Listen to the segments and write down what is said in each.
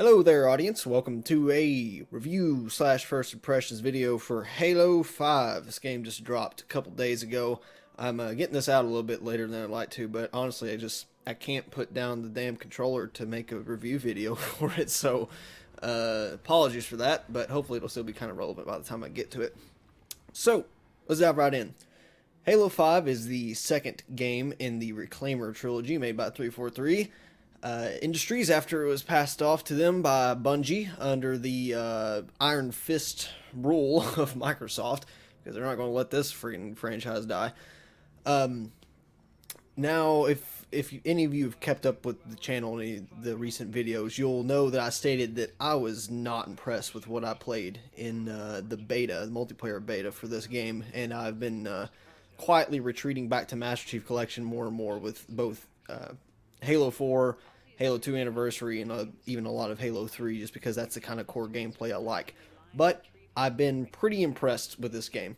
Hello there, audience. Welcome to a review slash first impressions video for Halo 5. This game just dropped a couple days ago. I'm getting this out a little bit later than I'd like to, but honestly, I can't put down the damn controller to make a review video for it, so apologies for that, but hopefully it'll still be kind of relevant by the time I get to it. So, let's dive right in. Halo 5 is the second game in the Reclaimer trilogy made by 343 Industries after it was passed off to them by Bungie under the Iron Fist rule of Microsoft, because they're not going to let this freaking franchise die. Now, if any of you have kept up with the channel and the recent videos, you'll know that I stated that I was not impressed with what I played in the beta, the multiplayer beta for this game, and I've been quietly retreating back to Master Chief Collection more and more with both Halo 4, Halo 2 Anniversary, and even a lot of Halo 3, just because that's the kind of core gameplay I like. But I've been pretty impressed with this game.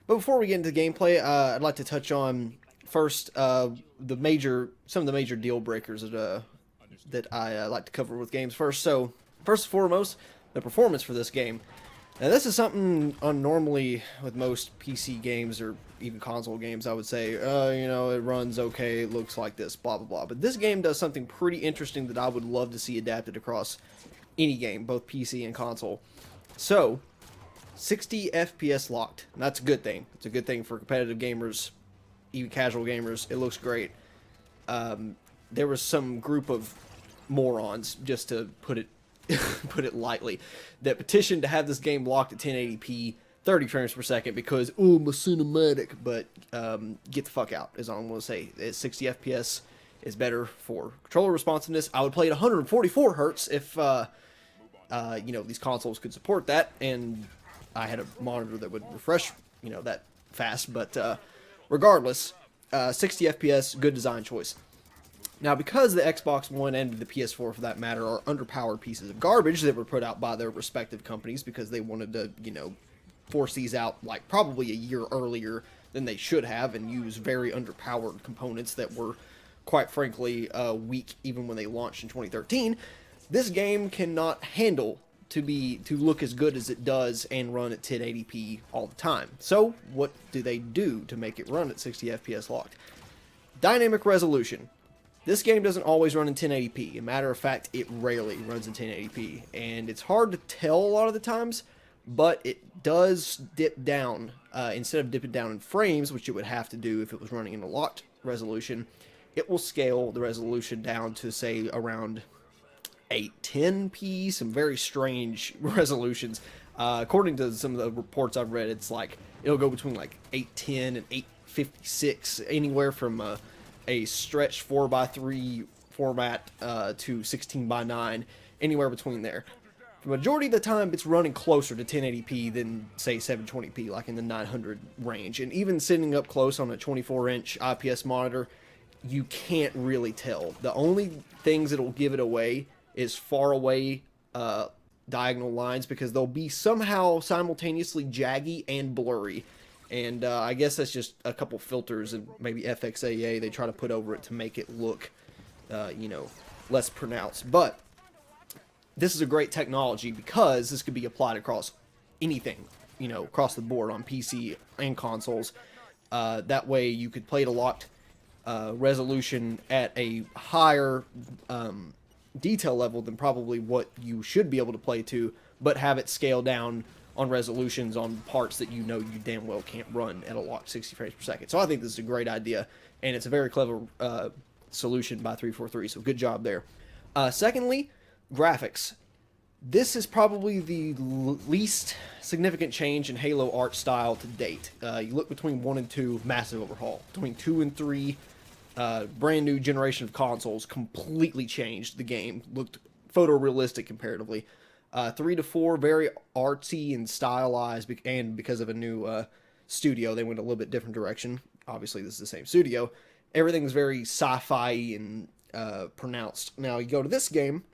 But before we get into gameplay, I'd like to touch on first some of the major deal breakers that I like to cover with games first. So first and foremost, the performance for this game. Now, this is something normally with most PC games or even console games, I would say, it runs okay, it looks like this, blah, blah, blah. But this game does something pretty interesting that I would love to see adapted across any game, both PC and console. So, 60 FPS locked. And that's a good thing. It's a good thing for competitive gamers, even casual gamers. It looks great. There was some group of morons, just to put it lightly, that petitioned to have this game locked at 1080p 30 frames per second because, oh, my cinematic, but get the fuck out is all I'm going to say. 60 FPS is better for controller responsiveness. I would play at 144 hertz if these consoles could support that, and I had a monitor that would refresh that fast. But regardless, 60 FPS, good design choice. Now, because the Xbox One and the PS4, for that matter, are underpowered pieces of garbage that were put out by their respective companies because they wanted to, force these out like probably a year earlier than they should have and use very underpowered components that were, quite frankly, weak even when they launched in 2013, this game cannot handle to look as good as it does and run at 1080p all the time. So, what do they do to make it run at 60 FPS locked? Dynamic resolution. This game doesn't always run in 1080p. As a matter of fact, it rarely runs in 1080p. And it's hard to tell a lot of the times, but it does dip down. Instead of dipping down in frames, which it would have to do if it was running in a locked resolution, it will scale the resolution down to, say, around 810p, some very strange resolutions. According to some of the reports I've read, it'll go between like 810 and 856, anywhere from a stretch 4:3 format to 16:9, anywhere between there. The majority of the time, it's running closer to 1080p than, say, 720p, like in the 900 range. And even sitting up close on a 24-inch IPS monitor, you can't really tell. The only things that will give it away is far away diagonal lines, because they'll be somehow simultaneously jaggy and blurry. And I guess that's just a couple filters and maybe FXAA they try to put over it to make it look, less pronounced. But this is a great technology because this could be applied across anything, across the board on PC and consoles. That way you could play at a locked resolution at a higher detail level than probably what you should be able to play to, but have it scale down on resolutions on parts that you damn well can't run at a locked 60 frames per second. So I think this is a great idea, and it's a very clever solution by 343, so good job there. Secondly, graphics. This is probably the least significant change in Halo art style to date. You look between 1 and 2, massive overhaul. Between 2 and 3, brand new generation of consoles, completely changed the game. Looked photorealistic comparatively. 3 to 4, very artsy and stylized, and because of a new studio, they went a little bit different direction. Obviously, this is the same studio. Everything's very sci-fi and pronounced. Now, you go to this game,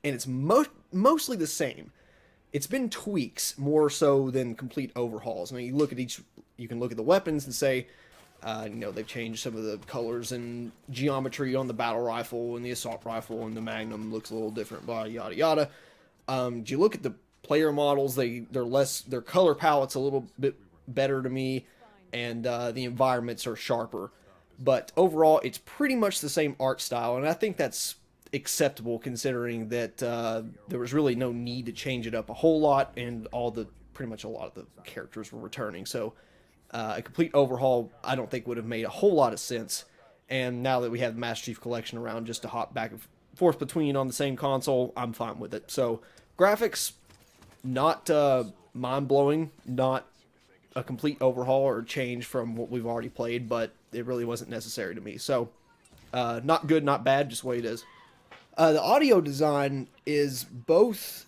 and it's mostly the same. It's been tweaks more so than complete overhauls. Now, you can look at the weapons and say, You know, they've changed some of the colors and geometry on the battle rifle and the assault rifle, and the Magnum looks a little different, blah, yada, yada. Do you look at the player models, their color palette's a little bit better to me, and the environments are sharper. But overall, it's pretty much the same art style, and I think that's acceptable considering that there was really no need to change it up a whole lot, and pretty much a lot of the characters were returning. So a complete overhaul, I don't think would have made a whole lot of sense. And now that we have the Master Chief Collection around just to hop back and forth between on the same console, I'm fine with it. So graphics, not mind-blowing, not a complete overhaul or change from what we've already played, but it really wasn't necessary to me. So not good, not bad, just the way it is. The audio design is both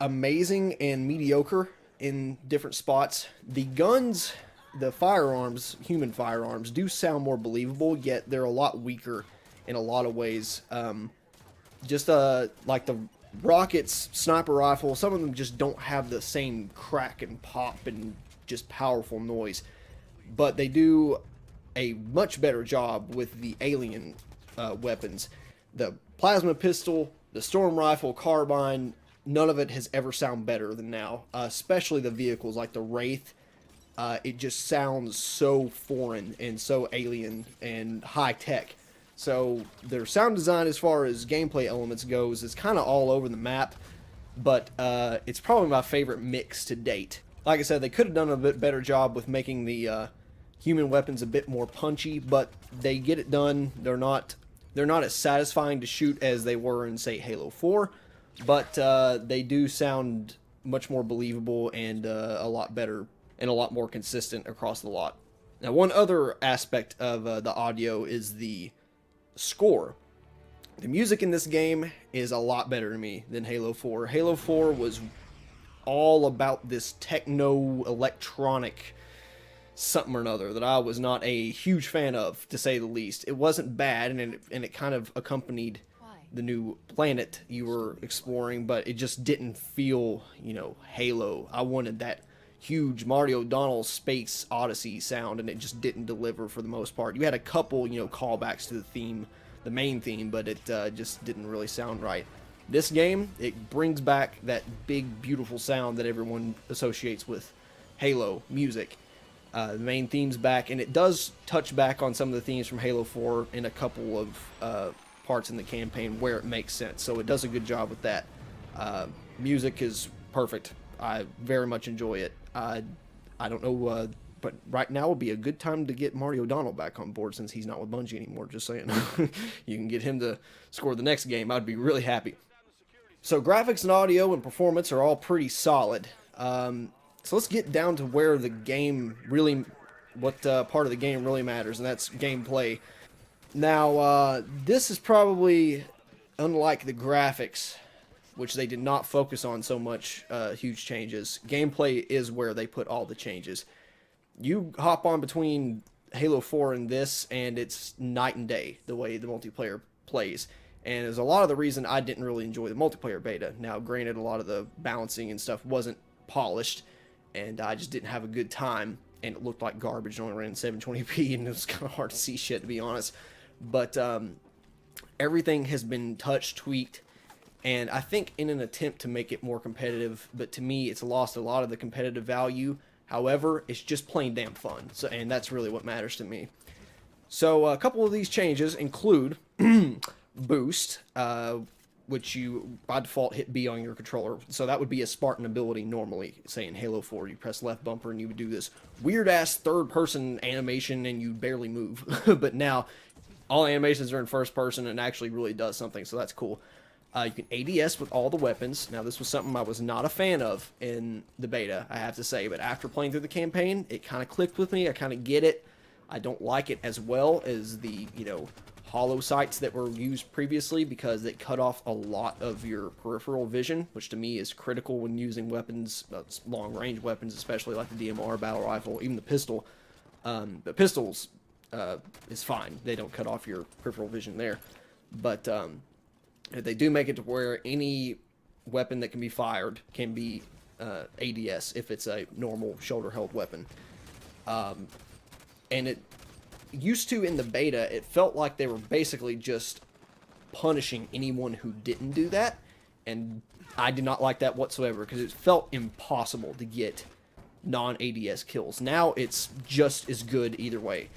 amazing and mediocre in different spots. The guns, the firearms, human firearms, do sound more believable, yet they're a lot weaker in a lot of ways. Just like the rockets, sniper rifle, some of them just don't have the same crack and pop and just powerful noise. But they do a much better job with the alien weapons. The plasma pistol, the storm rifle, carbine, none of it has ever sounded better than now. Especially the vehicles like the Wraith. It just sounds so foreign and so alien and high tech. So their sound design as far as gameplay elements goes is kind of all over the map. But it's probably my favorite mix to date. Like I said, they could have done a bit better job with making the human weapons a bit more punchy, but they get it done. They're not as satisfying to shoot as they were in, say, Halo 4, but they do sound much more believable and a lot better and a lot more consistent across the lot. Now, one other aspect of the audio is the score. The music in this game is a lot better to me than Halo 4. Halo 4 was all about this techno electronic something or another that I was not a huge fan of, to say the least. It wasn't bad, and it kind of accompanied the new planet you were exploring, but it just didn't feel, you know, Halo. I wanted that huge Marty O'Donnell space odyssey sound, and it just didn't deliver for the most part. You had a couple, you know, callbacks to the theme, the main theme, but it just didn't really sound right. This game, it brings back that big, beautiful sound that everyone associates with Halo music. The main theme's back, and it does touch back on some of the themes from Halo 4 in a couple of parts in the campaign where it makes sense. So it does a good job with that. Music is perfect. I very much enjoy it. I don't know, but right now would be a good time to get Marty O'Donnell back on board since he's not with Bungie anymore, just saying. You can get him to score the next game. I'd be really happy. So graphics and audio and performance are all pretty solid. So let's get down to where the game really, what part of the game really matters, and that's gameplay. Now, this is probably, unlike the graphics, which they did not focus on so much huge changes. Gameplay is where they put all the changes. You hop on between Halo 4 and this, and it's night and day, the way the multiplayer plays. And there's a lot of the reason I didn't really enjoy the multiplayer beta. Now, granted, a lot of the balancing and stuff wasn't polished, and I just didn't have a good time, and it looked like garbage. It only ran in 720p, and it was kind of hard to see shit, to be honest. But everything has been touched, tweaked, and I think in an attempt to make it more competitive, but to me, it's lost a lot of the competitive value. However, it's just plain damn fun, so, and that's really what matters to me. So a couple of these changes include boost, which you by default hit B on your controller. So that would be a Spartan ability normally. Say in Halo 4, you press left bumper and you would do this weird ass third person animation and you barely move. But now all animations are in first person and actually really does something, so that's cool. You can ADS with all the weapons. Now this was something I was not a fan of in the beta, I have to say, but after playing through the campaign, it kind of clicked with me. I kind of get it. I don't like it as well as the, you know, hollow sights that were used previously because it cut off a lot of your peripheral vision, which to me is critical when using weapons, long-range weapons, especially like the DMR, battle rifle, even the pistol. The pistols is fine. They don't cut off your peripheral vision there. But they do make it to where any weapon that can be fired can be ADS if it's a normal shoulder-held weapon. And used to in the beta, it felt like they were basically just punishing anyone who didn't do that, and I did not like that whatsoever because it felt impossible to get non-ADS kills. Now it's just as good either way.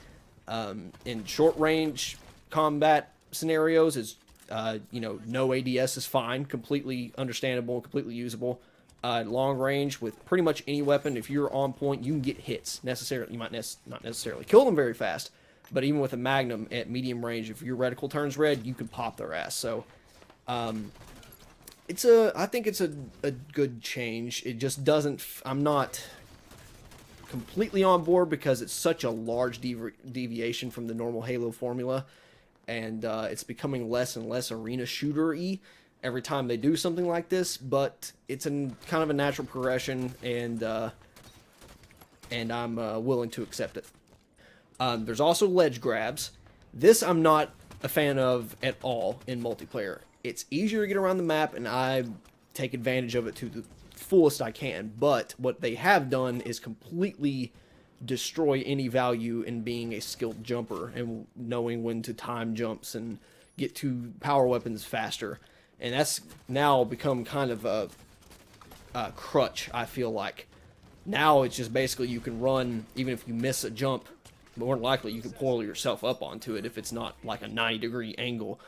In short-range combat scenarios, is no ADS is fine, completely understandable, completely usable. Long range with pretty much any weapon, if you're on point, you can get hits. Necessarily, you might not necessarily kill them very fast, but even with a Magnum at medium range, if your reticle turns red, you can pop their ass. So, I think it's a good change. It just doesn't. I'm not completely on board because it's such a large deviation from the normal Halo formula, and it's becoming less and less arena shooter-y every time they do something like this, but it's kind of a natural progression, and I'm willing to accept it. There's also ledge grabs. This I'm not a fan of at all in multiplayer. It's easier to get around the map, and I take advantage of it to the fullest I can, but what they have done is completely destroy any value in being a skilled jumper and knowing when to time jumps and get to power weapons faster. And that's now become kind of a crutch, I feel like. Now it's just basically you can run, even if you miss a jump, more than likely you can pull yourself up onto it if it's not like a 90-degree angle.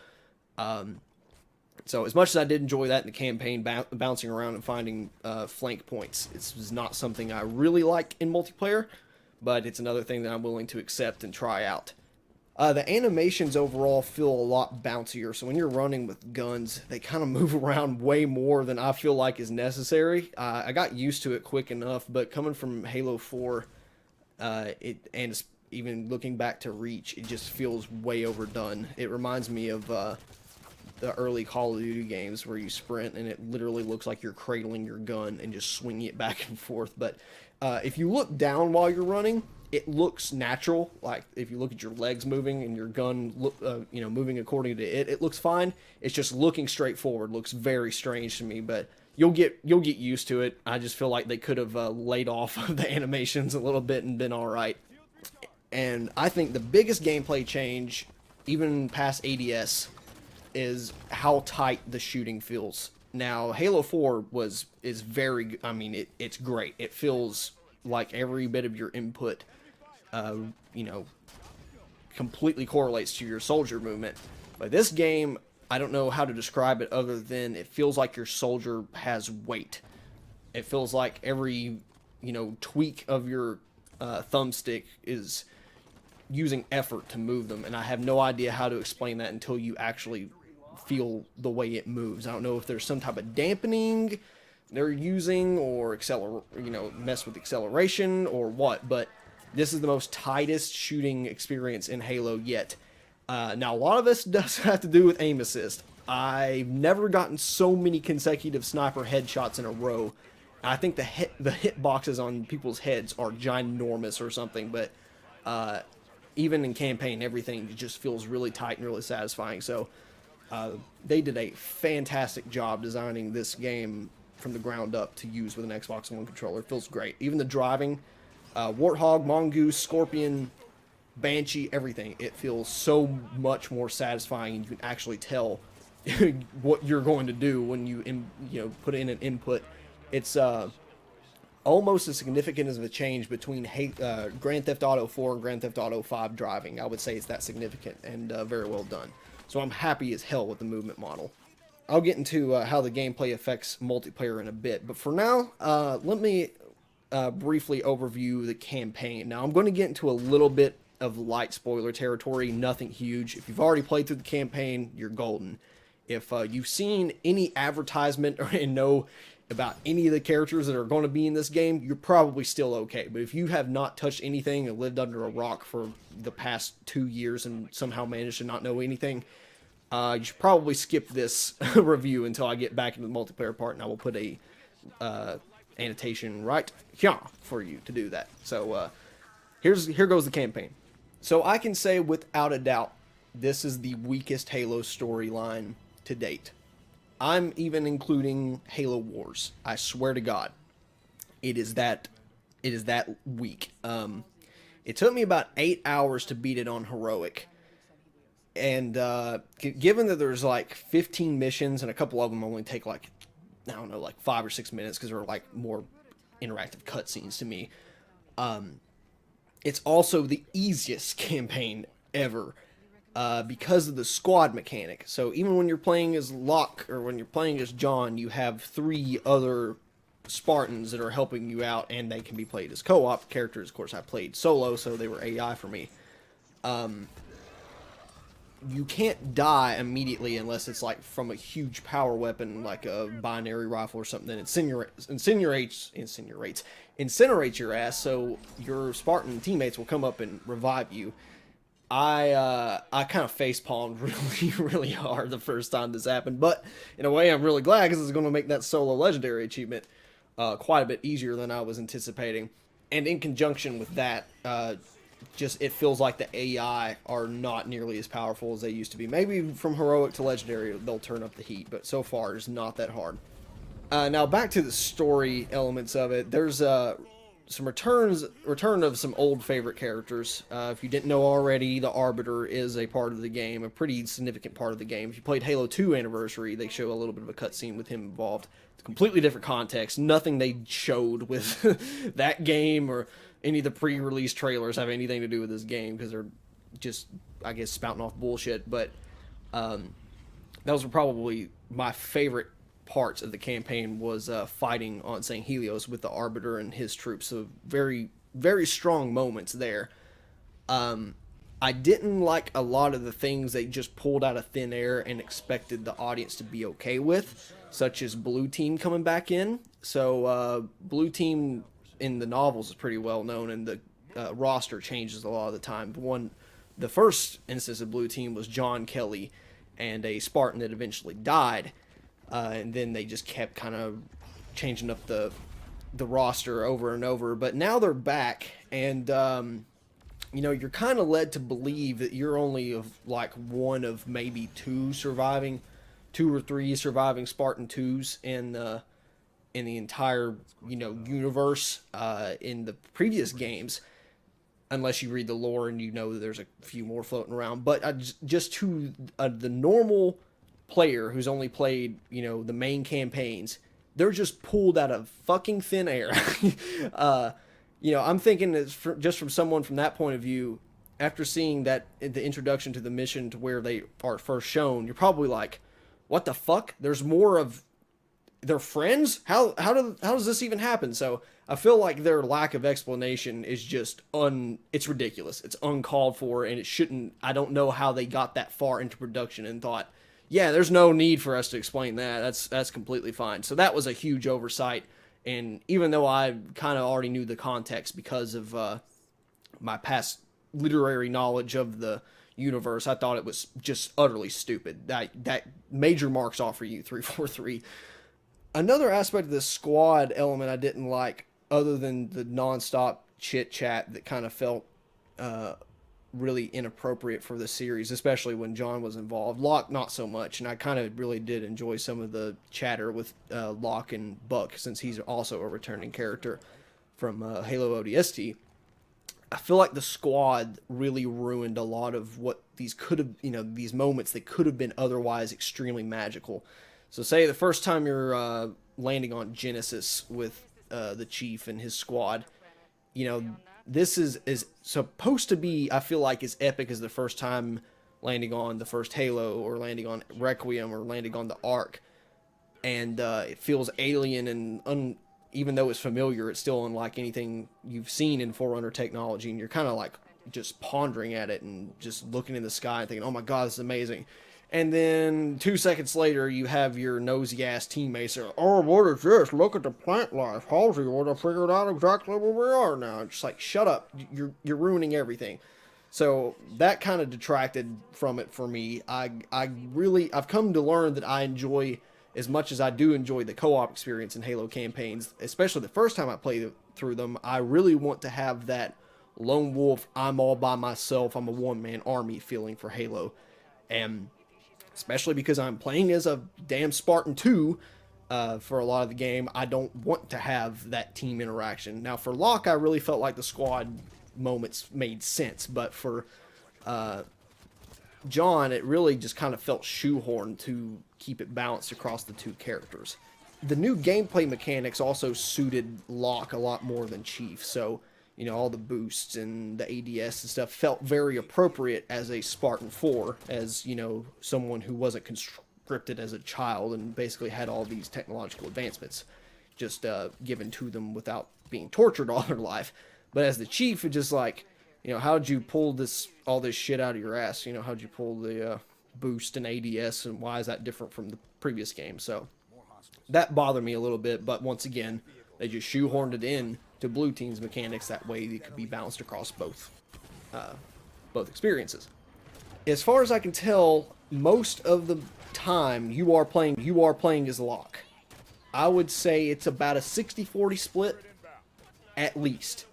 So as much as I did enjoy that in the campaign, bouncing around and finding flank points, it's not something I really like in multiplayer, but it's another thing that I'm willing to accept and try out. The animations overall feel a lot bouncier, so when you're running with guns, they kind of move around way more than I feel like is necessary. I got used to it quick enough, but coming from Halo 4, and even looking back to Reach, it just feels way overdone. It reminds me of the early Call of Duty games where you sprint and it literally looks like you're cradling your gun and just swinging it back and forth. But if you look down while you're running, it looks natural. Like if you look at your legs moving and your gun moving according to it, it looks fine. It's just looking straight forward looks very strange to me, but you'll get used to it. I just feel like they could have laid off the animations a little bit and been all right. And I think the biggest gameplay change, even past ADS, is how tight the shooting feels. Now, Halo 4 is very, it's great. It feels like every bit of your input, completely correlates to your soldier movement. But this game, I don't know how to describe it other than it feels like your soldier has weight. It feels like every, tweak of your thumbstick is using effort to move them, and I have no idea how to explain that until you actually feel the way it moves. I don't know if there's some type of dampening they're using, or mess with acceleration or what, but this is the most tightest shooting experience in Halo yet. Now, a lot of this does have to do with aim assist. I've never gotten so many consecutive sniper headshots in a row. I think the hit boxes on people's heads are ginormous or something, but even in campaign, everything just feels really tight and really satisfying. So they did a fantastic job designing this game from the ground up to use with an Xbox One controller. It feels great. Even the driving, Warthog, Mongoose, Scorpion, Banshee, everything. It feels so much more satisfying, and you can actually tell what you're going to do when you put in an input. It's almost as significant as the change between Grand Theft Auto 4 and Grand Theft Auto 5 driving. I would say it's that significant, and very well done. So I'm happy as hell with the movement model. I'll get into how the gameplay affects multiplayer in a bit, but for now, let me briefly overview the campaign. Now, I'm going to get into a little bit of light spoiler territory, nothing huge. If you've already played through the campaign, you're golden. If you've seen any advertisement and know about any of the characters that are going to be in this game, you're probably still okay. But if you have not touched anything and lived under a rock for the past 2 years and somehow managed to not know anything, you should probably skip this review until I get back into the multiplayer part, and I will put a annotation right here for you to do that. So here goes the campaign. So I can say without a doubt, this is the weakest Halo storyline to date. I'm even including Halo Wars. I swear to God, it is that weak. It took me about 8 hours to beat it on heroic. And given that there's like 15 missions and a couple of them only take like, I don't know, like 5 or 6 minutes because they're like more interactive cutscenes to me. It's also the easiest campaign ever because of the squad mechanic. So even when you're playing as Locke or when you're playing as John, you have 3 other Spartans that are helping you out, and they can be played as co-op characters. Of course, I played solo, so they were AI for me. You can't die immediately unless it's like from a huge power weapon like a binary rifle or something that incinerates your ass, so your Spartan teammates will come up and revive you. I kind of facepalmed really hard the first time this happened, but in a way I'm really glad because it's going to make that solo legendary achievement quite a bit easier than I was anticipating. And in conjunction with that, just it feels like the AI are not nearly as powerful as they used to be. Maybe from heroic to legendary they'll turn up the heat, but so far it's not that hard. Now back to the story elements of it. There's some return of some old favorite characters. If you didn't know already, the Arbiter is a part of the game, a pretty significant part of the game. If you played Halo 2 Anniversary, they show a little bit of a cutscene with him involved. It's a completely different context. Nothing they showed with that game or any of the pre-release trailers have anything to do with this game because they're just, I guess, spouting off bullshit. But those were probably my favorite parts of the campaign was fighting on St. Helios with the Arbiter and his troops. So very, very strong moments there. I didn't like a lot of the things they just pulled out of thin air and expected the audience to be okay with, such as Blue Team coming back in. So Blue Team in the novels is pretty well known, and the roster changes a lot of the time. The first instance of Blue Team was John Kelly and a Spartan that eventually died. And then they just kept kind of changing up the roster over and over. But now they're back, and you're kind of led to believe that you're only of like one of maybe 2 or 3 surviving Spartan 2s in the entire universe in the previous games, unless you read the lore and you know that there's a few more floating around. But just to the normal player who's only played, the main campaigns, they're just pulled out of fucking thin air. I'm thinking it's just from someone from that point of view, after seeing that the introduction to the mission to where they are first shown, you're probably like, what the fuck? There's more of their friends? How does this even happen? So I feel like their lack of explanation is just it's ridiculous. It's uncalled for, and it shouldn't. I don't know how they got that far into production and thought, yeah, there's no need for us to explain that. That's completely fine. So that was a huge oversight. And even though I kind of already knew the context because of my past literary knowledge of the universe, I thought it was just utterly stupid. That major marks off for you, 343. Another aspect of the squad element I didn't like, other than the nonstop chit chat that kind of felt really inappropriate for the series, especially when John was involved. Locke, not so much, and I kind of really did enjoy some of the chatter with Locke and Buck, since he's also a returning character from Halo ODST. I feel like the squad really ruined a lot of what these could have, these moments that could have been otherwise extremely magical. So say the first time you're landing on Genesis with the Chief and his squad, this is supposed to be, I feel like, as epic as the first time landing on the first Halo, or landing on Requiem, or landing on the Ark. And it feels alien, and even though it's familiar, it's still unlike anything you've seen in Forerunner technology, and you're kind of like just pondering at it and just looking in the sky and thinking, oh my god, this is amazing. And then 2 seconds later, you have your nosy-ass teammates say, oh, what is this? Look at the plant life. Halsey would have figured out exactly where we are now. It's just like, shut up. You're ruining everything. So that kind of detracted from it for me. I've come to learn that I enjoy, as much as I do enjoy the co-op experience in Halo campaigns, especially the first time I played through them, I really want to have that lone wolf, I'm all by myself, I'm a one-man army feeling for Halo. And especially because I'm playing as a damn Spartan 2 for a lot of the game, I don't want to have that team interaction. Now for Locke, I really felt like the squad moments made sense, but for John, it really just kind of felt shoehorned to keep it balanced across the two characters. The new gameplay mechanics also suited Locke a lot more than Chief, so, you know, all the boosts and the ADS and stuff felt very appropriate as a Spartan 4, as, you know, someone who wasn't conscripted as a child and basically had all these technological advancements just given to them without being tortured all their life. But as the Chief, it just like, you know, how'd you pull all this shit out of your ass? You know, how'd you pull the boost and ADS, and why is that different from the previous game? So that bothered me a little bit, but once again, they just shoehorned it in to Blue Team's mechanics. That way it could be balanced across both experiences. As far as I can tell, most of the time you are playing as Locke. I would say it's about a 60-40 split, at least.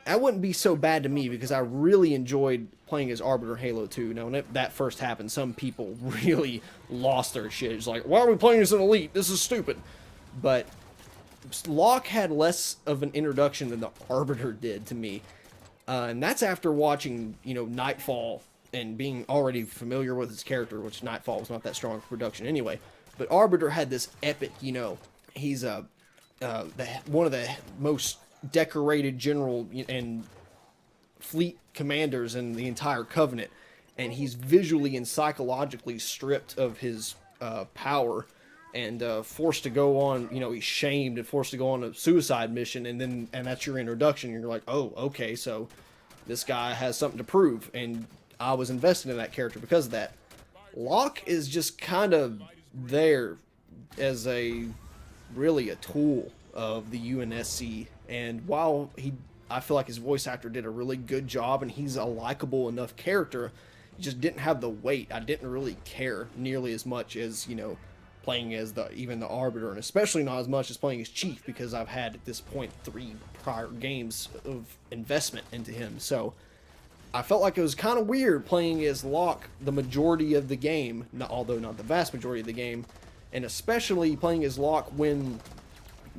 That wouldn't be so bad to me because I really enjoyed playing as Arbiter Halo 2. Now, when that first happened, some people really lost their shit. It's like, why are we playing as an Elite? This is stupid. But Locke had less of an introduction than the Arbiter did to me. And that's after watching, you know, Nightfall and being already familiar with his character, which Nightfall was not that strong of production anyway. But Arbiter had this epic, you know, he's one of the most decorated general and fleet commanders in the entire Covenant, and he's visually and psychologically stripped of his power and forced to go on, you know, he's shamed and forced to go on a suicide mission, and that's your introduction. You're like, oh, okay, so this guy has something to prove, and I was invested in that character because of that. Locke is just kind of there as really a tool of the UNSC, and while I feel like his voice actor did a really good job and he's a likable enough character, he just didn't have the weight. I didn't really care nearly as much as, you know, playing as even the Arbiter, and especially not as much as playing as Chief, because I've had at this point 3 prior games of investment into him. So I felt like it was kind of weird playing as Locke the majority of the game, although not the vast majority of the game, and especially playing as Locke when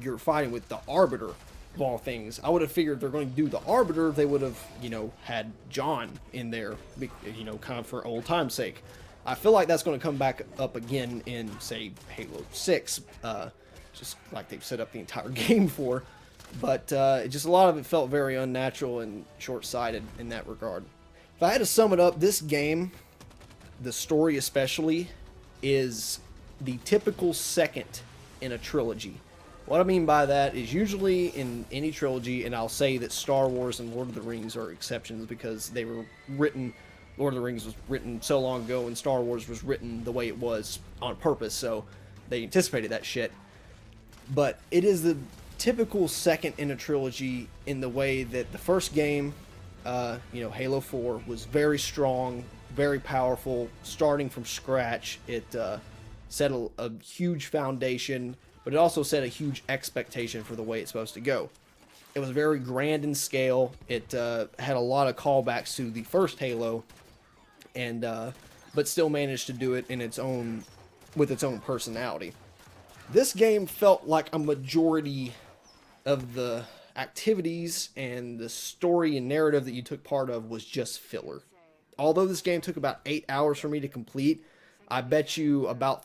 you're fighting with the Arbiter of all things. I would have figured if they're going to do the Arbiter, they would have, you know, had John in there, you know, kind of for old time's sake. I feel like that's going to come back up again in, say, Halo 6, just like they've set up the entire game for. But just a lot of it felt very unnatural and short-sighted in that regard. If I had to sum it up, this game, the story especially, is the typical second in a trilogy. What I mean by that is usually in any trilogy, and I'll say that Star Wars and Lord of the Rings are exceptions because they were written, Lord of the Rings was written so long ago and Star Wars was written the way it was on purpose, so they anticipated that shit. But it is the typical second in a trilogy in the way that the first game, you know, Halo 4, was very strong, very powerful, starting from scratch. It set a huge foundation, but it also set a huge expectation for the way it's supposed to go. It was very grand in scale. It had a lot of callbacks to the first Halo, and but still managed to do it in with its own personality. This game felt like a majority of the activities and the story and narrative that you took part of was just filler. Although this game took about 8 hours for me to complete, I bet you about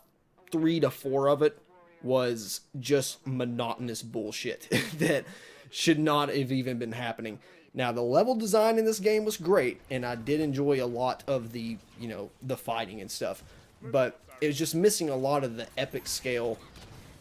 3 to 4 of it was just monotonous bullshit that should not have even been happening. Now, the level design in this game was great, and I did enjoy a lot of the, you know, the fighting and stuff, but it was just missing a lot of the epic scale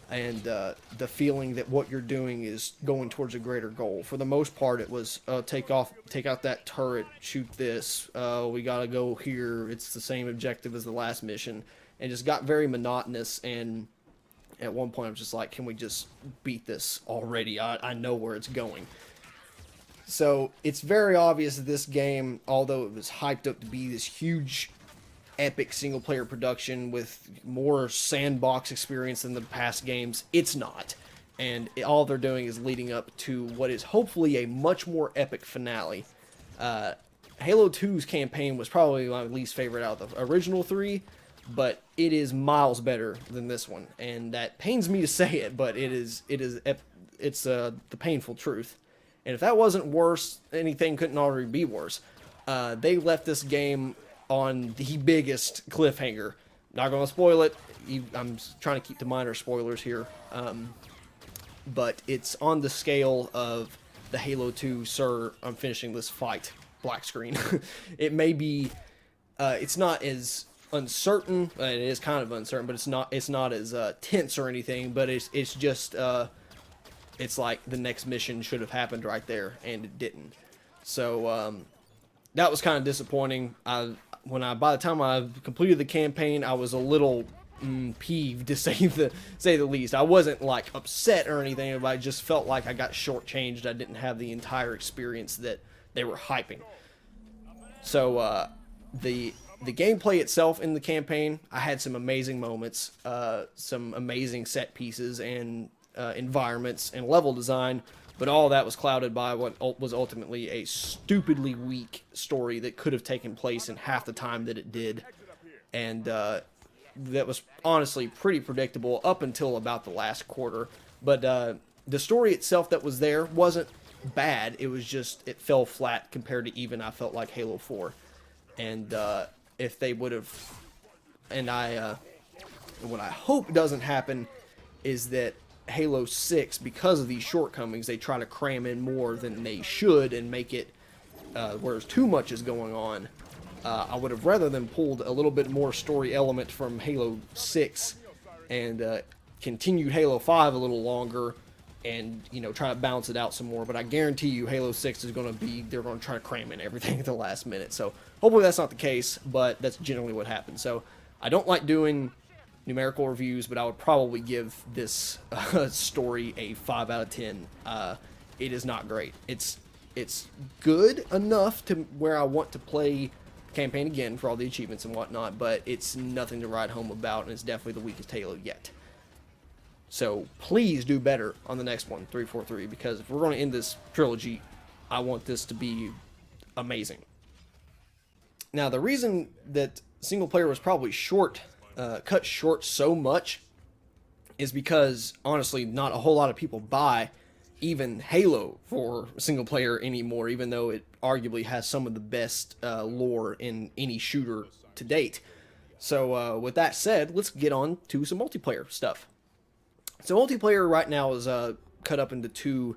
and the feeling that what you're doing is going towards a greater goal. For the most part, it was take out that turret, shoot this, we gotta go here, it's the same objective as the last mission, and just got very monotonous. And at one point I was just like, can we just beat this already? I know where it's going. So it's very obvious that this game, although it was hyped up to be this huge epic single player production with more sandbox experience than the past games, it's not. And all they're doing is leading up to what is hopefully a much more epic finale. Halo 2's campaign was probably my least favorite out of the original 3, but it is miles better than this one, and that pains me to say it, but it's the painful truth. And if that wasn't worse, anything couldn't already be worse. They left this game on the biggest cliffhanger. Not going to spoil it. I'm trying to keep the minor spoilers here. But it's on the scale of the Halo 2, sir, I'm finishing this fight, black screen. It may be, it's not as uncertain, it is kind of uncertain, but it's not as tense or anything, but it's just, it's like the next mission should have happened right there, and it didn't. So, that was kind of disappointing. By the time I completed the campaign, I was a little peeved, to say the least. I wasn't like upset or anything, but I just felt like I got shortchanged. I didn't have the entire experience that they were hyping. So the gameplay itself in the campaign, I had some amazing moments, some amazing set pieces and environments and level design, but all that was clouded by what was ultimately a stupidly weak story that could have taken place in half the time that it did, and that was honestly pretty predictable up until about the last quarter. But the story itself that was there wasn't bad. It was just, it fell flat compared to even I felt like Halo 4. And if they would have, and what I hope doesn't happen is that Halo 6, because of these shortcomings, they try to cram in more than they should and make it whereas too much is going on. I would have rather than pulled a little bit more story element from Halo 6 and continued Halo 5 a little longer and, you know, try to balance it out some more. But I guarantee you Halo 6 is going to be, they're going to try to cram in everything at the last minute. So hopefully that's not the case, but that's generally what happens. So I don't like doing numerical reviews, but I would probably give this story a 5 out of 10. It is not great. It's good enough to where I want to play campaign again for all the achievements and whatnot, but it's nothing to write home about, and it's definitely the weakest Halo yet. So please do better on the next one, 343, because if we're going to end this trilogy, I want this to be amazing. Now, the reason that single player was probably cut short so much is because, honestly, not a whole lot of people buy even Halo for single player anymore, even though it arguably has some of the best lore in any shooter to date. So with that said, let's get on to some multiplayer stuff. So multiplayer right now is cut up into two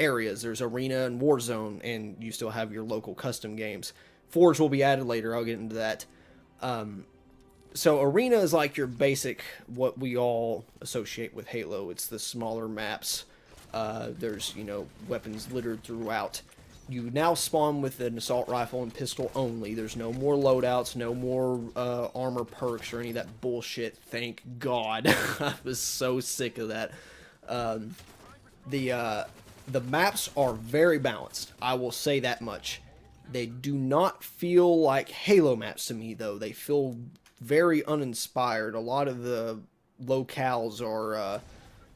areas. There's Arena and Warzone, and you still have your local custom games. Forge will be added later, I'll get into that. So Arena is like your basic, what we all associate with Halo. It's the smaller maps. There's, you know, weapons littered throughout. You now spawn with an assault rifle and pistol only. There's no more loadouts, no more armor perks or any of that bullshit. Thank God. I was so sick of that. The maps are very balanced. I will say that much. They do not feel like Halo maps to me, though. They feel very uninspired. A lot of the locales are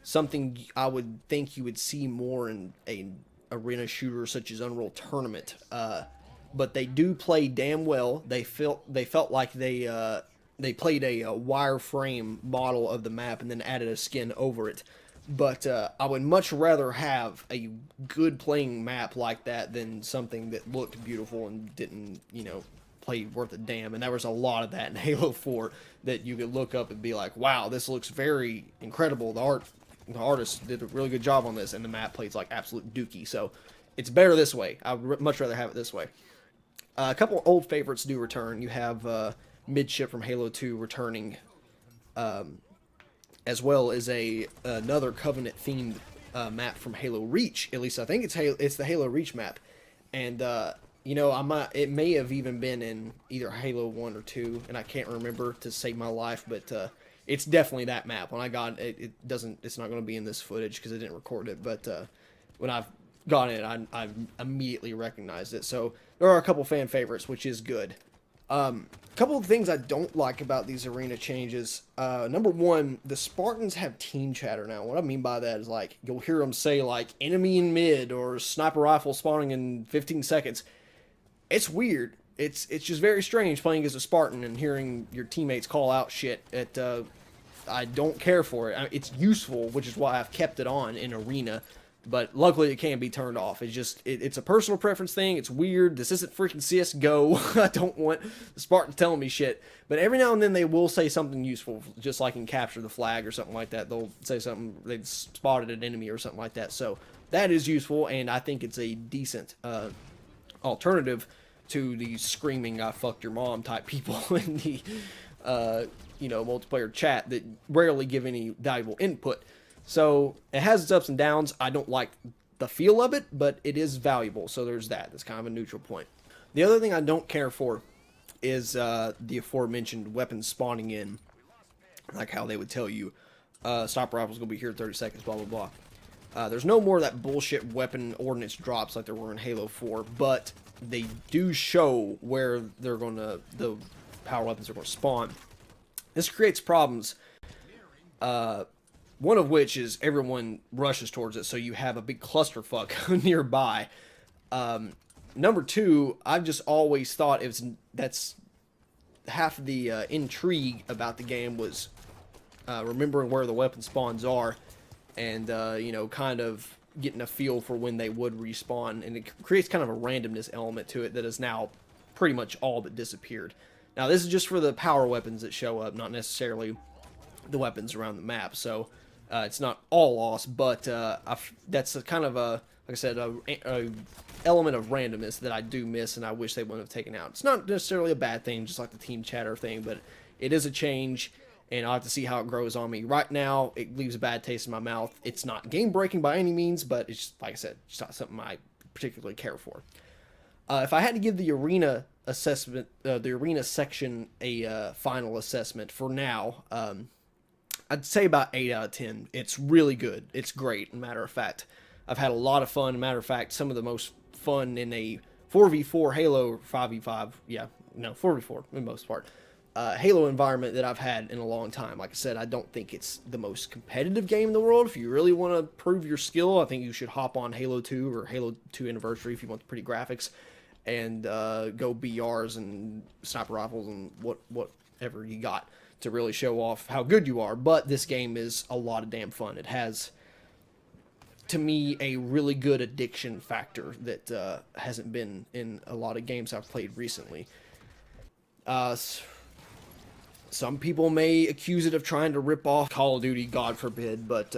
something I would think you would see more in a arena shooter such as Unreal Tournament. But they do play damn well. They felt like they played a wireframe model of the map and then added a skin over it. But I would much rather have a good playing map like that than something that looked beautiful and didn't, you know, play worth a damn. And there was a lot of that in Halo 4 that you could look up and be like, wow, this looks very incredible. The artist did a really good job on this, and the map plays like absolute dookie. So it's better this way. I would much rather have it this way. A couple old favorites do return. You have Midship from Halo 2 returning, as well as another Covenant-themed map from Halo Reach. At least I think it's the Halo Reach map. And you know, it may have even been in either Halo 1 or 2, and I can't remember to save my life, but it's definitely that map. When I got it, it's not going to be in this footage because I didn't record it, but when I've gotten it, I immediately recognized it. So there are a couple fan favorites, which is good. A couple of things I don't like about these arena changes. Number one, the Spartans have team chatter now. What I mean by that is, like, you'll hear them say, like, enemy in mid or sniper rifle spawning in 15 seconds. It's weird. It's just very strange playing as a Spartan and hearing your teammates call out shit. I don't care for it. It's useful, which is why I've kept it on in Arena, But luckily, it can be turned off. It's just, it's a personal preference thing. It's weird. This isn't freaking CSGO. I don't want the Spartans telling me shit. But every now and then, they will say something useful, just like in Capture the Flag or something like that. They'll say something, they've spotted an enemy or something like that. So that is useful, and I think it's a decent alternative to the screaming "I fucked your mom" type people in the multiplayer chat that rarely give any valuable input. So it has its ups and downs. I don't like the feel of it, but it is valuable. So there's that. That's kind of a neutral point. The other thing I don't care for is the aforementioned weapons spawning in, like how they would tell you, sniper rifle's gonna be here in 30 seconds, blah blah blah. There's no more of that bullshit weapon ordnance drops like there were in Halo 4, but they do show where the power weapons are gonna spawn. This creates problems. One of which is everyone rushes towards it, so you have a big clusterfuck nearby. Number two, I've just always thought that's half the intrigue about the game was remembering where the weapon spawns are, and kind of getting a feel for when they would respawn, and it creates kind of a randomness element to it that is now pretty much all but disappeared. Now, this is just for the power weapons that show up, not necessarily the weapons around the map, so it's not all lost, but that's a kind of like I said, a element of randomness that I do miss, and I wish they wouldn't have taken out. It's not necessarily a bad thing, just like the team chatter thing, but it is a change, and I'll have to see how it grows on me. Right now, it leaves a bad taste in my mouth. It's not game-breaking by any means, but it's just, like I said, it's not something I particularly care for. If I had to give the arena assessment, the arena section a final assessment for now, I'd say about 8 out of 10. It's really good. It's great, matter of fact. I've had a lot of fun. Matter of fact, some of the most fun in a 4v4 Halo 5v5, 4v4 for the most part, Halo environment that I've had in a long time. Like I said, I don't think it's the most competitive game in the world. If you really want to prove your skill, I think you should hop on Halo 2 or Halo 2 Anniversary if you want the pretty graphics, and go BRs and sniper rifles and whatever you got to really show off how good you are. But this game is a lot of damn fun. It has, to me, a really good addiction factor that hasn't been in a lot of games I've played recently. Some people may accuse it of trying to rip off Call of Duty, God forbid, but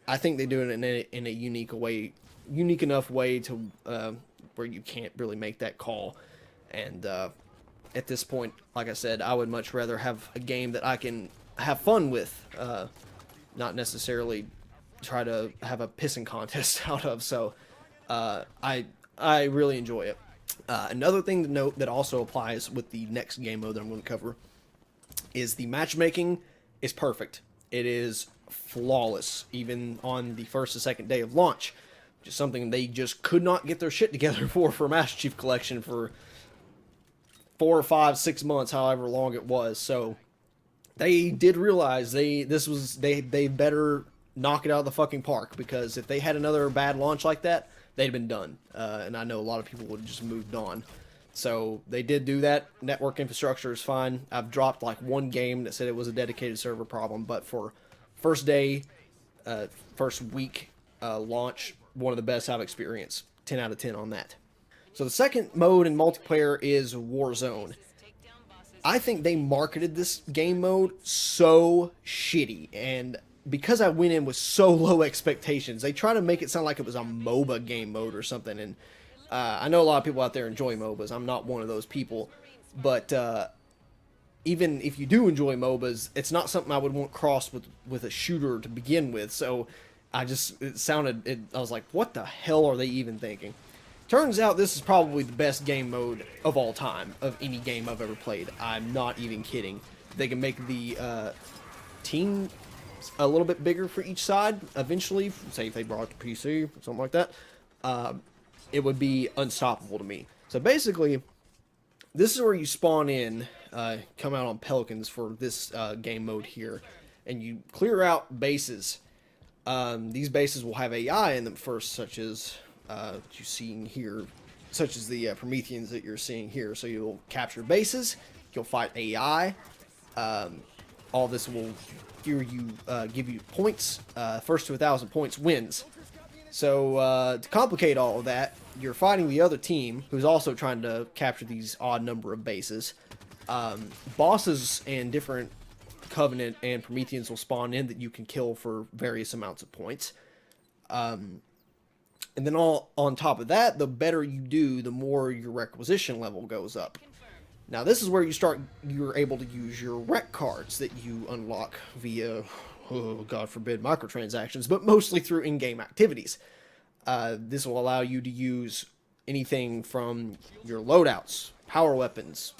I think they do it in a unique enough way to where you can't really make that call. And at this point, like I said, I would much rather have a game that I can have fun with, not necessarily try to have a pissing contest out of. So I really enjoy it. Another thing to note that also applies with the next game mode that I'm going to cover is the matchmaking is perfect. It is flawless, even on the first and second day of launch, which is something they just could not get their shit together for Master Chief Collection for 4 or 5, 6 months, however long it was. So they did realize they better knock it out of the fucking park, because if they had another bad launch like that, they'd been done. And I know a lot of people would have just moved on. So they did do that. Network infrastructure is fine. I've dropped like one game that said it was a dedicated server problem, but for first day, first week launch, one of the best I've experienced. 10 out of 10 on that. So the second mode in multiplayer is Warzone. I think they marketed this game mode so shitty, and because I went in with so low expectations, they try to make it sound like it was a MOBA game mode or something, and I know a lot of people out there enjoy MOBAs. I'm not one of those people, but even if you do enjoy MOBAs, it's not something I would want crossed with a shooter to begin with, so I was like, what the hell are they even thinking? Turns out this is probably the best game mode of all time, of any game I've ever played. I'm not even kidding. They can make the team a little bit bigger for each side eventually, say if they brought it to PC or something like that. It would be unstoppable to me. So basically, this is where you spawn in, come out on Pelicans for this game mode here, and you clear out bases. These bases will have AI in them first, such as you're seeing here, such as the Prometheans that you're seeing here. So you'll capture bases, you'll fight AI. All this will give you points. First to 1,000 points wins. So to complicate all of that, you're fighting the other team who's also trying to capture these odd number of bases. Bosses and different Covenant and Prometheans will spawn in that you can kill for various amounts of points. And then all on top of that, the better you do, the more your requisition level goes up. Now this is where you're able to use your rec cards that you unlock via, oh, God forbid, microtransactions, but mostly through in-game activities. This will allow you to use anything from your loadouts, power weapons,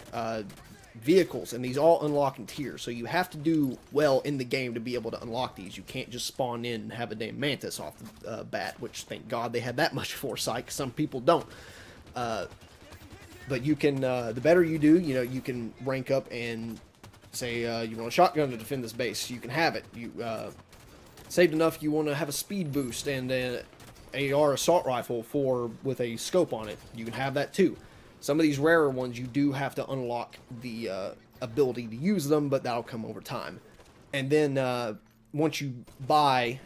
vehicles, and these all unlock in tiers. So you have to do well in the game to be able to unlock these. You can't just spawn in and have a damn mantis off the bat, which thank God they had that much foresight, 'cause some people don't. But you can, the better you do, you can rank up and say you want a shotgun to defend this base. You can have it. You saved enough, you want to have a speed boost and an AR assault rifle with a scope on it. You can have that too. Some of these rarer ones, you do have to unlock the ability to use them, but that'll come over time. And then once you buy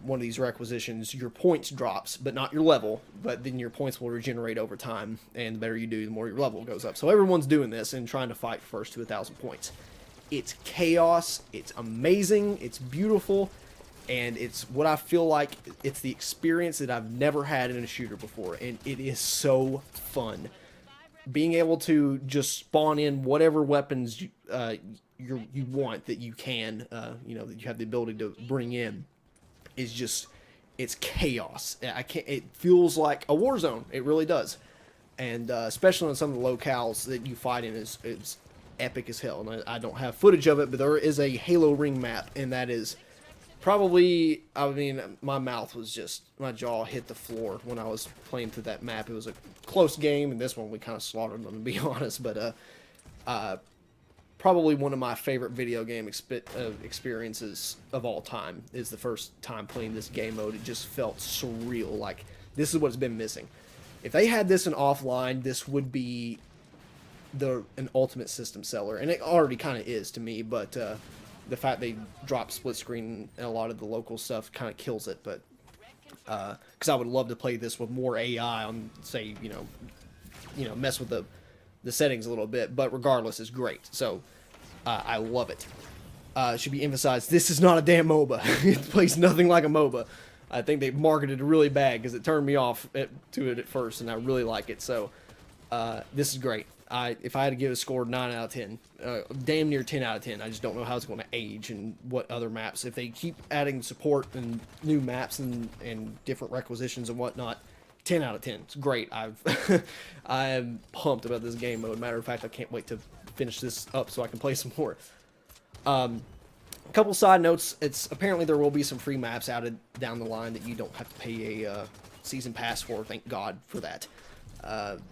one of these requisitions, your points drops, but not your level. But then your points will regenerate over time, and the better you do, the more your level goes up. So everyone's doing this and trying to fight first to 1,000 points. It's chaos. It's amazing. It's beautiful. And it's what I feel like, it's the experience that I've never had in a shooter before. And it is so fun. Being able to just spawn in whatever weapons you want that you can, that you have the ability to bring in, is just, it's chaos. It feels like a war zone. It really does. And especially on some of the locales that you fight in is epic as hell. And I don't have footage of it, but there is a Halo ring map, and that is probably, my my jaw hit the floor when I was playing through that map. It was a close game, and this one we kind of slaughtered them, to be honest. But probably one of my favorite video game experiences of all time is the first time playing this game mode. It just felt surreal. Like, this is what's been missing. If they had this in offline, this would be an ultimate system seller, and it already kind of is to me, but the fact they drop split screen and a lot of the local stuff kind of kills it. But because I would love to play this with more AI on, say, mess with the settings a little bit. But regardless, it's great. So I love it. It should be emphasized, this is not a damn MOBA. It plays nothing like a MOBA. I think they marketed it really bad because it turned me off to it at first, and I really like it. So this is great. If I had to give it a score, 9 out of 10, damn near 10 out of 10. I just don't know how it's going to age and what other maps. If they keep adding support and new maps and different requisitions and whatnot, 10 out of 10. It's great. I am pumped about this game mode. Matter of fact, I can't wait to finish this up so I can play some more. A couple side notes. Apparently there will be some free maps added down the line that you don't have to pay a season pass for. Thank God for that.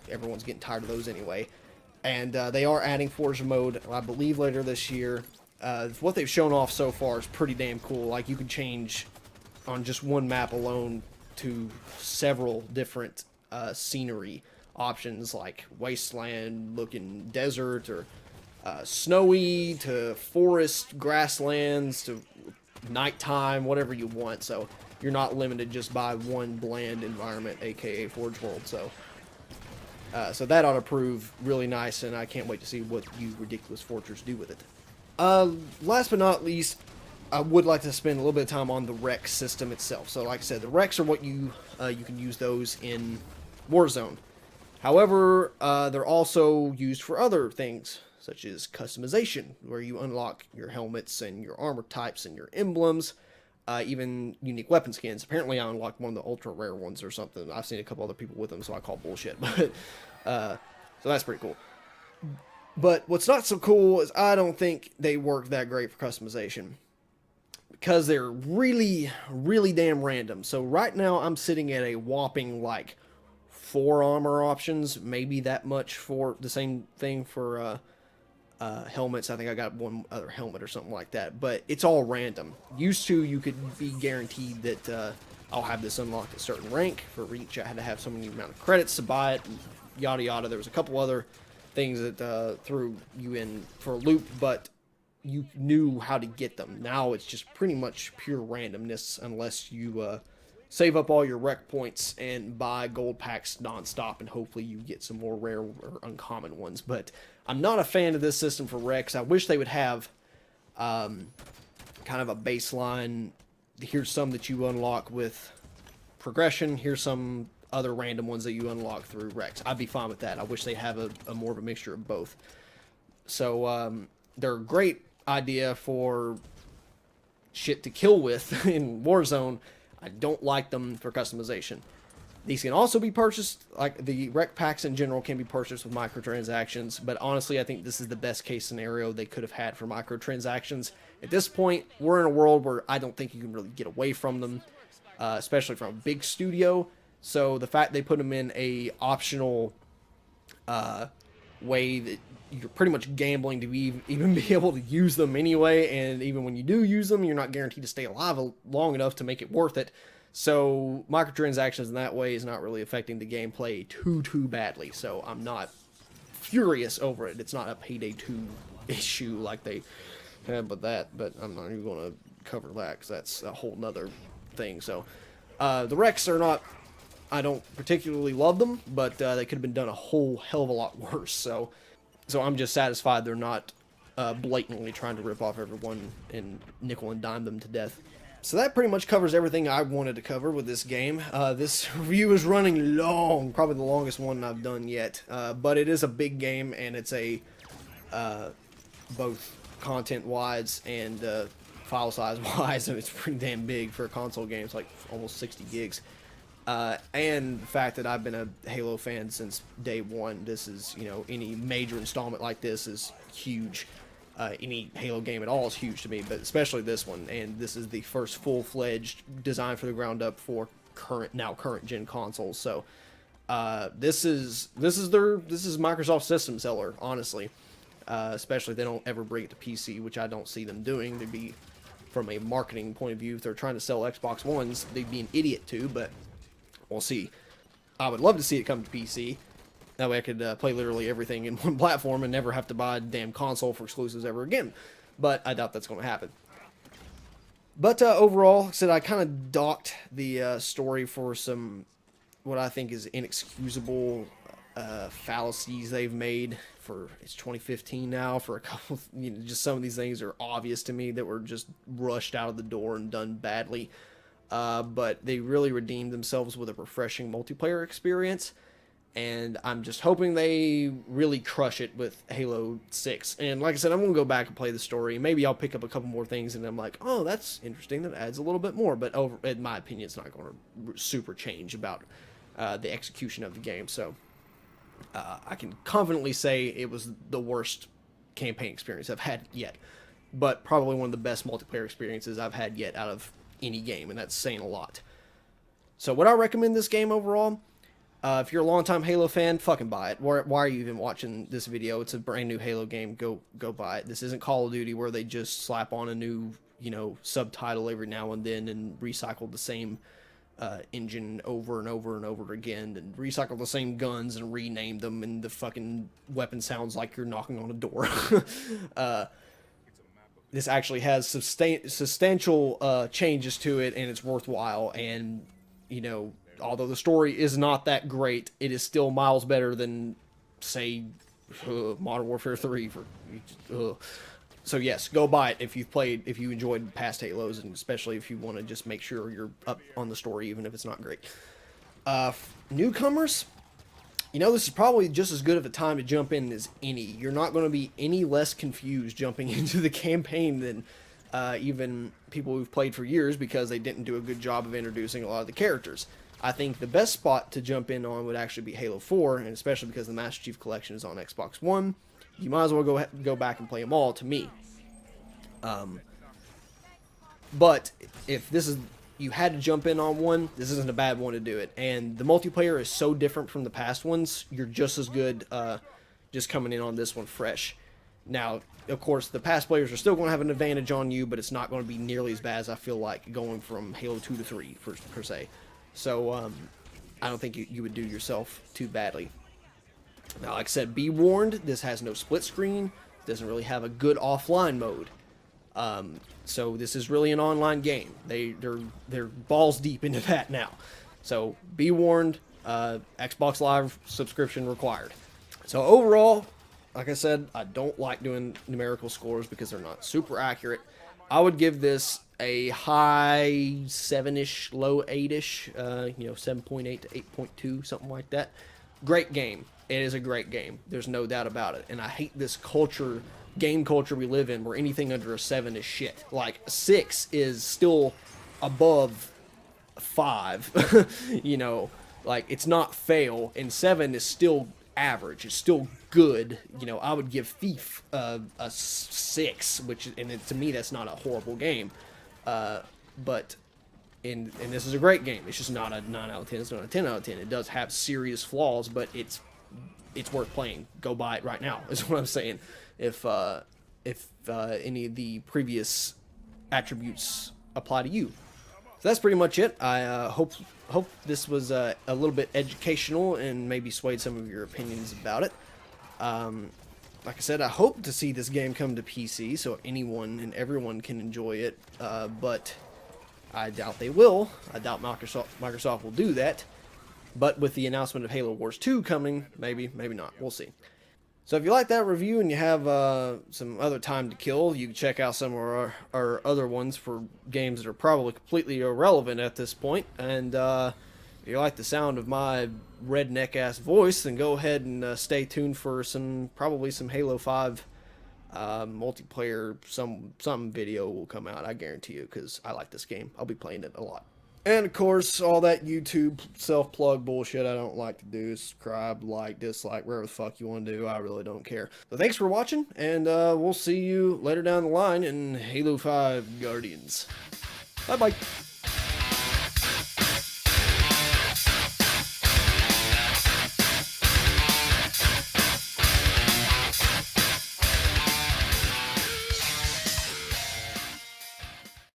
Everyone's getting tired of those anyway. And they are adding Forza mode, I believe, later this year. What they've shown off so far is pretty damn cool. Like, you can change on just one map alone to several different scenery options, like wasteland looking desert, or snowy to forest grasslands to nighttime, whatever you want. So you're not limited just by one bland environment, aka Forge World. So that ought to prove really nice, and I can't wait to see what you ridiculous forgers do with it. Last but not least, I would like to spend a little bit of time on the rec system itself. So like I said, the recs are what you can use those in Warzone. However, they're also used for other things, such as customization, where you unlock your helmets and your armor types and your emblems, even unique weapon skins. Apparently I unlocked one of the ultra rare ones or something. I've seen a couple other people with them, so I call bullshit. But so that's pretty cool. But what's not so cool is I don't think they work that great for customization, because they're really, really damn random. So right now I'm sitting at a whopping like 4 armor options, maybe that much for the same thing for helmets. I think I got one other helmet or something like that, but it's all random. Used to, you could be guaranteed that I'll have this unlocked at a certain rank. For reach, I had to have so many amount of credits to buy it, and yada yada. There was a couple other things that threw you in for a loop, but you knew how to get them. Now it's just pretty much pure randomness, unless you save up all your rec points and buy gold packs nonstop, and hopefully you get some more rare or uncommon ones. But I'm not a fan of this system for recs. I wish they would have kind of a baseline. Here's some that you unlock with progression. Here's some other random ones that you unlock through recs. I'd be fine with that. I wish they have a more of a mixture of both. So they're a great idea for shit to kill with in Warzone. I don't like them for customization. These can also be purchased, like the rec packs in general can be purchased with microtransactions, but honestly I think this is the best case scenario they could have had for microtransactions. At this point, we're in a world where I don't think you can really get away from them, especially from a big studio. So the fact they put them in a optional way that you're pretty much gambling to even be able to use them anyway, and even when you do use them, you're not guaranteed to stay alive long enough to make it worth it. So microtransactions in that way is not really affecting the gameplay too badly. So I'm not furious over it. It's not a Payday 2 issue like they had with that, but I'm not even going to cover that because that's a whole nother thing. So the Rex are not, I don't particularly love them, but they could have been done a whole hell of a lot worse. So I'm just satisfied they're not blatantly trying to rip off everyone and nickel and dime them to death. So that pretty much covers everything I wanted to cover with this game. This review is running long, probably the longest one I've done yet. But it is a big game, and it's a both content-wise and file size-wise, and it's pretty damn big for a console game. It's like almost 60 gigs. And the fact that I've been a Halo fan since day one. This is, you know, any major installment like this is huge. Any Halo game at all is huge to me, but especially this one. And this is the first full-fledged design for the ground up for current gen consoles. So this is Microsoft's system seller, honestly. Especially if they don't ever bring it to PC, which I don't see them doing. They'd be, from a marketing point of view, if they're trying to sell Xbox Ones, they'd be an idiot too, but we'll see. I would love to see it come to PC. That way I could play literally everything in one platform and never have to buy a damn console for exclusives ever again. But I doubt that's going to happen. But overall, like I said, I kind of docked the story for some, what I think is inexcusable fallacies they've made. For it's 2015 now. For a couple, just some of these things are obvious to me that were just rushed out of the door and done badly. But they really redeemed themselves with a refreshing multiplayer experience. And I'm just hoping they really crush it with Halo 6. And like I said, I'm going to go back and play the story. Maybe I'll pick up a couple more things and I'm like, oh, that's interesting. That adds a little bit more. But in my opinion, it's not going to super change about the execution of the game. So I can confidently say it was the worst campaign experience I've had yet. But probably one of the best multiplayer experiences I've had yet out of any game. And that's saying a lot. So would I recommend this game overall? If you're a longtime Halo fan, fucking buy it. Why are you even watching this video? It's a brand new Halo game. Go buy it. This isn't Call of Duty where they just slap on a new, subtitle every now and then and recycle the same engine over and over and over again and recycle the same guns and rename them, and the fucking weapon sounds like you're knocking on a door. This actually has substantial changes to it, and it's worthwhile. And, although the story is not that great, it is still miles better than, say, Modern Warfare 3. So yes, go buy it if you enjoyed past Halos, and especially if you want to just make sure you're up on the story, even if it's not great. Newcomers, this is probably just as good of a time to jump in as any. You're not going to be any less confused jumping into the campaign than even people who've played for years, because they didn't do a good job of introducing a lot of the characters. I think the best spot to jump in on would actually be Halo 4, and especially because the Master Chief Collection is on Xbox One. You might as well go back and play them all, to me. But if you had to jump in on one, this isn't a bad one to do it. And the multiplayer is so different from the past ones, you're just as good just coming in on this one fresh. Now, of course, the past players are still going to have an advantage on you, but it's not going to be nearly as bad as I feel like going from Halo 2 to 3, per se. So, I don't think you would do yourself too badly. Now, like I said, be warned, this has no split screen, doesn't really have a good offline mode. So this is really an online game. They're balls deep into that now. So be warned. Xbox Live subscription required. So overall, like I said, I don't like doing numerical scores because they're not super accurate. I would give this a high 7-ish, low 8-ish, 7.8 to 8.2, something like that. Great game. It is a great game. There's no doubt about it. And I hate this game culture we live in, where anything under a 7 is shit. Like, 6 is still above 5. Like, it's not fail, and 7 is still average. It's still good. I would give Thief a 6, to me that's not a horrible game. But and this is a great game. It's just not a 9 out of 10. It's not a 10 out of 10. It does have serious flaws, but it's worth playing. Go buy it right now, is what I'm saying. If any of the previous attributes apply to you. So that's pretty much it. I hope this was a little bit educational and maybe swayed some of your opinions about it. Like I said, I hope to see this game come to PC so anyone and everyone can enjoy it, but I doubt they will. I doubt Microsoft will do that. But with the announcement of Halo Wars 2 coming, maybe not. We'll see. So if you like that review and you have some other time to kill, you can check out some of our other ones for games that are probably completely irrelevant at this point. And if you like the sound of my redneck-ass voice, then go ahead and stay tuned for probably some Halo 5 multiplayer, some video will come out, I guarantee you, because I like this game. I'll be playing it a lot. And of course, all that YouTube self-plug bullshit I don't like to do. Subscribe, like, dislike, whatever the fuck you want to do. I really don't care. So thanks for watching, and we'll see you later down the line in Halo 5 Guardians. Bye-bye.